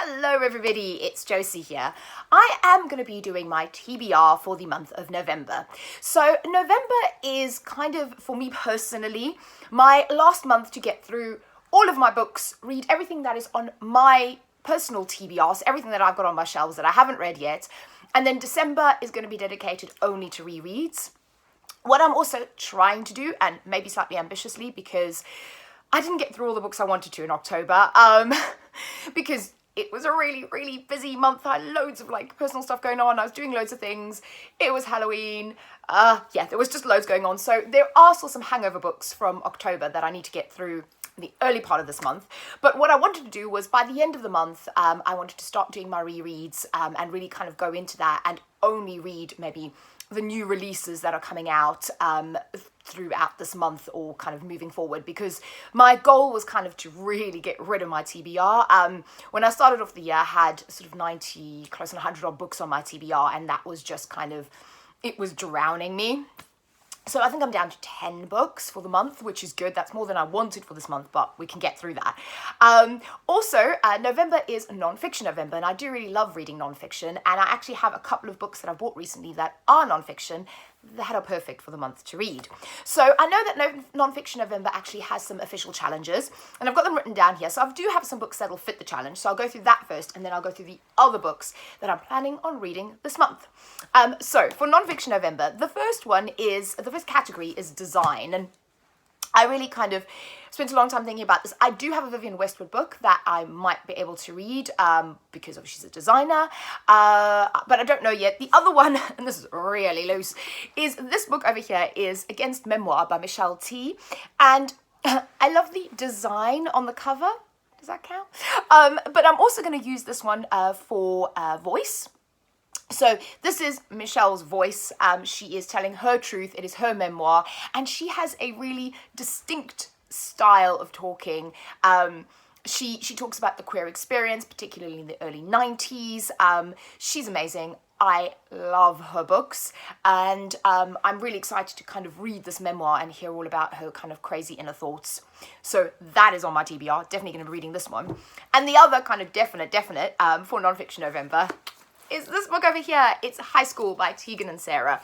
Hello everybody, it's Josie here. I am going to be doing my TBR for the month of November. So November is kind of, for me personally, my last month to get through all of my books, read everything that is on my personal TBRs, everything that I've got on my shelves that I haven't read yet. And then December is going to be dedicated only to rereads. What I'm also trying to do, and maybe slightly ambitiously, because I didn't get through all the books I wanted to in October, because it was a really, really busy month. I had loads of personal stuff going on. I was doing loads of things. It was Halloween. There was just loads going on. So there are still some hangover books from October that I need to get through in the early part of this month. But what I wanted to do was by the end of the month, I wanted to start doing my rereads and really kind of go into that and only read maybe the new releases that are coming out throughout this month or kind of moving forward, because my goal was kind of to really get rid of my TBR. When I started off the year, I had sort of 90, close to 100 odd books on my TBR, and that was just kind of, it was drowning me. So I think I'm down to 10 books for the month, which is good. That's more than I wanted for this month, but we can get through that. Also, November is Nonfiction November, and I do really love reading nonfiction. And I actually have a couple of books that I've bought recently that are nonfiction that are perfect for the month to read. So I know that Nonfiction November actually has some official challenges, and I've got them written down here. So I do have some books that'll fit the challenge. So I'll go through that first, and then I'll go through the other books that I'm planning on reading this month. So for Nonfiction November, the first category is design, and I really kind of spent a long time thinking about this. I do have a Vivienne Westwood book that I might be able to read because obviously she's a designer, but I don't know yet. The other one, and this is really loose, is this book over here is Against Memoir by Michelle T. And I love the design on the cover. Does that count? But I'm also going to use this one for voice. So this is Michelle's voice. She is telling her truth. It is her memoir, and she has a really distinct style of talking. She talks about the queer experience, particularly in the early 90s. She's amazing. I love her books, and I'm really excited to kind of read this memoir and hear all about her kind of crazy inner thoughts. So that is on my TBR. Definitely going to be reading this one. And the other kind of definite for Nonfiction November is this book over here. It's High School by Tegan and Sarah.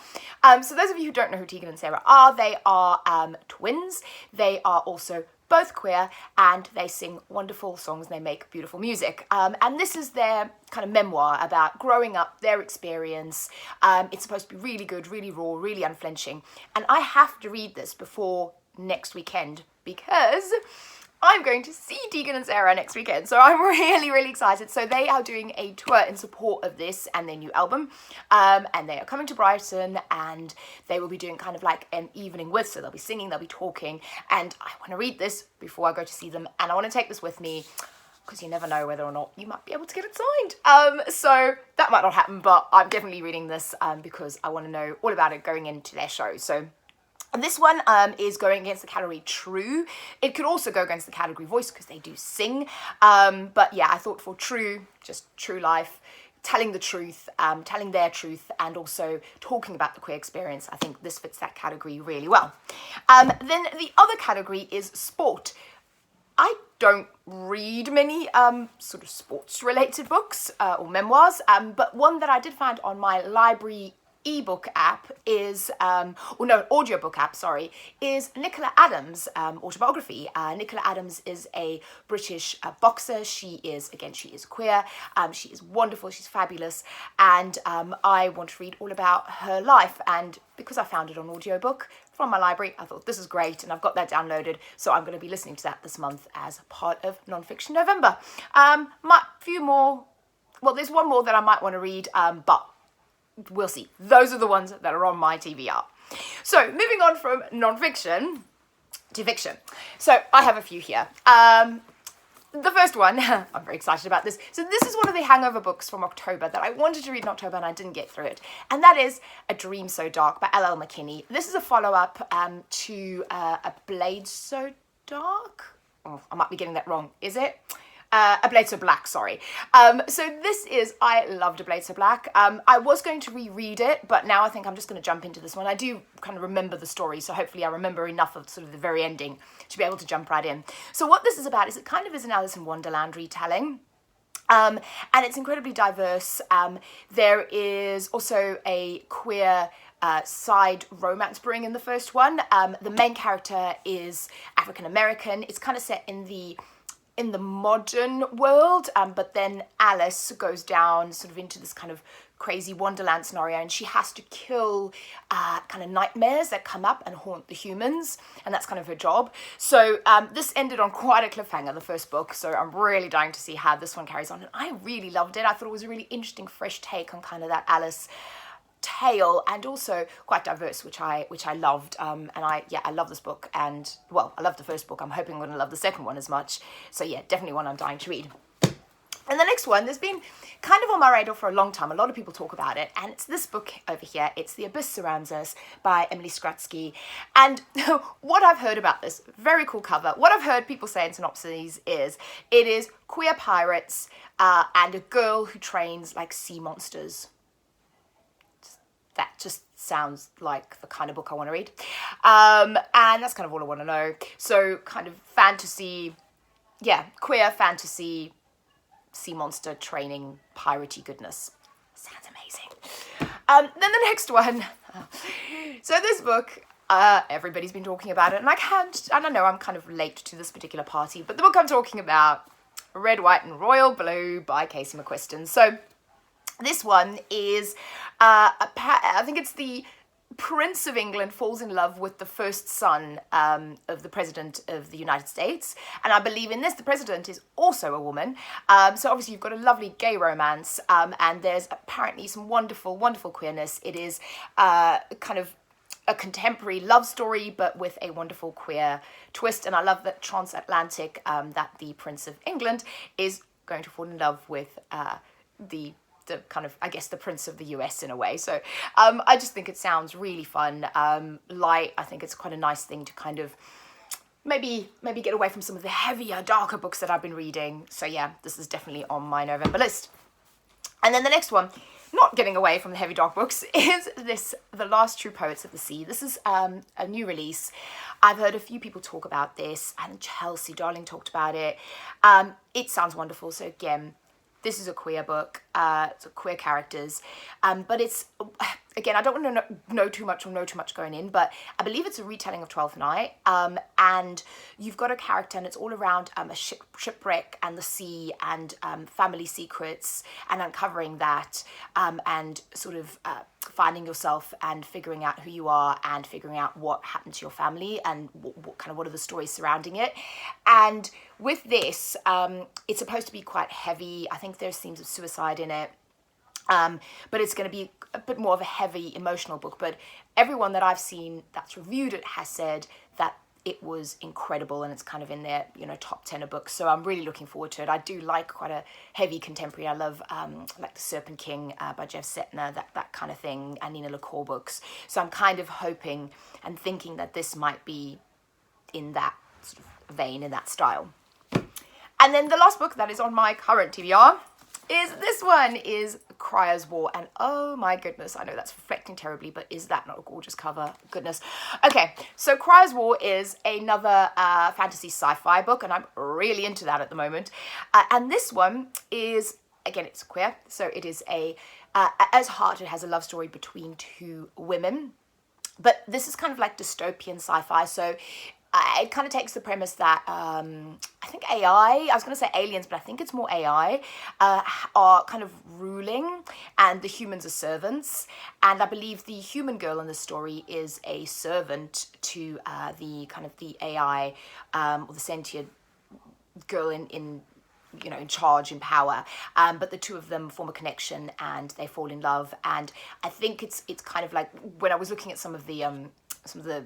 So those of you who don't know who Tegan and Sarah are, they are twins. They are also both queer, and they sing wonderful songs and they make beautiful music. And this is their kind of memoir about growing up, their experience. It's supposed to be really good, really raw, really unflinching. And I have to read this before next weekend because I'm going to see Tegan and Sarah next weekend. So I'm really, really excited. So they are doing a tour in support of this and their new album. And they are coming to Brighton, and they will be doing kind of like an evening with. So they'll be singing, they'll be talking. And I want to read this before I go to see them. And I want to take this with me because you never know whether or not you might be able to get it signed. So that might not happen, but I'm definitely reading this because I want to know all about it going into their show. So and this one is going against the category true. It could also go against the category voice because they do sing. But yeah, I thought for true, just true life, telling the truth, telling their truth, and also talking about the queer experience, I think this fits that category really well. Then the other category is sport. I don't read many sort of sports-related books or memoirs, but one that I did find on my library ebook app is, audiobook app, is Nicola Adams' autobiography. Nicola Adams is a British boxer. She is queer. She is wonderful. She's fabulous. And I want to read all about her life. And because I found it on audiobook from my library, I thought this is great. And I've got that downloaded. So I'm going to be listening to that this month as part of Nonfiction November. There's one more that I might want to read, but we'll see. Those are the ones that are on my TBR. So moving on from nonfiction to fiction. So I have a few here. The first one, I'm very excited about this. So this is one of the hangover books from October that I wanted to read in October and I didn't get through it. And that is A Dream So Dark by L.L. McKinney. This is a follow-up to A Blade So Dark? Oh, I might be getting that wrong. Is it? A Blade So Black, sorry. So this is, I loved A Blade So Black. I was going to reread it, but now I think I'm just going to jump into this one. I do kind of remember the story, so hopefully I remember enough of sort of the very ending to be able to jump right in. So what this is about is it kind of is an Alice in Wonderland retelling. And it's incredibly diverse. There is also a queer side romance brewing in the first one. The main character is African American. It's kind of set in the modern world, but then Alice goes down sort of into this kind of crazy wonderland scenario, and she has to kill kind of nightmares that come up and haunt the humans, and that's kind of her job. So this ended on quite a cliffhanger, the first book, so I'm really dying to see how this one carries on, and I really loved it. I thought it was a really interesting, fresh take on kind of that Alice tale, and also quite diverse, which I loved. And I love this book, and well, I love the first book. I'm hoping I'm going to love the second one as much. So yeah, definitely one I'm dying to read. And the next one, there's been kind of on my radar for a long time. A lot of people talk about it, and it's this book over here. It's The Abyss Surrounds Us by Emily Skratsky. And what I've heard about this, very cool cover. What I've heard people say in synopses is it is queer pirates and a girl who trains like sea monsters. That just sounds like the kind of book I want to read. And that's kind of all I want to know. So kind of fantasy, yeah, queer fantasy, sea monster training, piratey goodness. Sounds amazing. Then the next one. So this book, everybody's been talking about it, and I don't know, I'm kind of late to this particular party, but the book I'm talking about, Red, White and Royal Blue by Casey McQuiston. So this one is, I think it's the Prince of England falls in love with the first son of the President of the United States. And I believe in this, the President is also a woman. So obviously you've got a lovely gay romance, and there's apparently some wonderful, wonderful queerness. It is kind of a contemporary love story, but with a wonderful queer twist. And I love that transatlantic, that the Prince of England is going to fall in love with the kind of, I guess, the Prince of the US in a way. So I just think it sounds really fun, light. I think it's quite a nice thing to kind of maybe get away from some of the heavier, darker books that I've been reading. So yeah, this is definitely on my November list. And then the next one, not getting away from the heavy dark books, is this, The Last True Poets of the Sea. This is a new release. I've heard a few people talk about this, and Chelsea Darling talked about it. It sounds wonderful. So again, this is a queer book, it's queer characters, but it's, again, I don't want to know too much going in, but I believe it's a retelling of Twelfth Night, and you've got a character, and it's all around a shipwreck and the sea, and family secrets, and uncovering that, and sort of finding yourself and figuring out who you are, and figuring out what happened to your family, and what are the stories surrounding it. And with this, it's supposed to be quite heavy. I think there's themes of suicide in it, but it's going to be a bit more of a heavy emotional book. But everyone that I've seen that's reviewed it has said that it was incredible, and it's kind of in their, top 10 of books. So I'm really looking forward to it. I do like quite a heavy contemporary. I love like The Serpent King by Jeff Setner, that kind of thing, and Nina LaCour books. So I'm kind of hoping and thinking that this might be in that sort of vein, in that style. And then the last book that is on my current TBR is this one, is Cryer's War. And oh my goodness, I know that's reflecting terribly, but is that not a gorgeous cover? Goodness. Okay, so Cryer's War is another fantasy sci-fi book, and I'm really into that at the moment. And this one is, again, it's queer. So it is as heart, it has a love story between two women. But this is kind of like dystopian sci-fi. So it kind of takes the premise that I think I was going to say aliens, but I think it's more AI, are kind of ruling, and the humans are servants. And I believe the human girl in the story is a servant to the kind of the AI, or the sentient girl in charge, in power. But the two of them form a connection, and they fall in love. And I think it's kind of like, when I was looking at some of the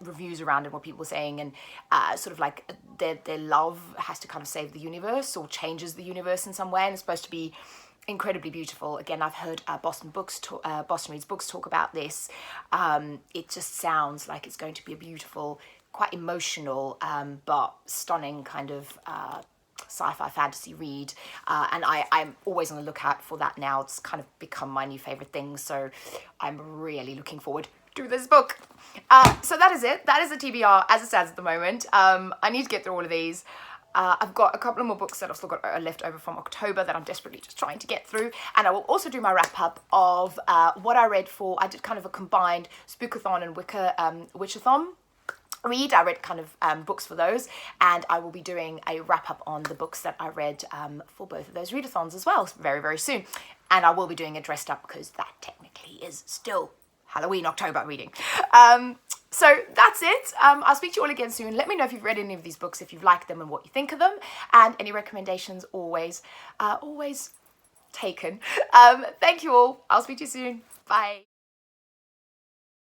reviews around it, what people were saying, and sort of like their love has to kind of save the universe, or changes the universe in some way, and it's supposed to be incredibly beautiful. Again, I've heard Boston Reads Books talk about this. It just sounds like it's going to be a beautiful, quite emotional, but stunning kind of sci-fi fantasy read, and I'm always on the lookout for that now. It's kind of become my new favorite thing, so I'm really looking forward to this book. So that is it. That is the TBR as it stands at the moment. I need to get through all of these. I've got a couple of more books that I've still got left over from October that I'm desperately just trying to get through. And I will also do my wrap up of what I read for, I did kind of a combined Spookathon and Witchathon read. I read kind of books for those, and I will be doing a wrap up on the books that I read for both of those readathons as well very, very soon. And I will be doing a dressed up because that technically is still Halloween October reading. So that's it. I'll speak to you all again soon. Let me know if you've read any of these books, if you've liked them and what you think of them, and any recommendations always taken. Thank you all. I'll speak to you soon. Bye.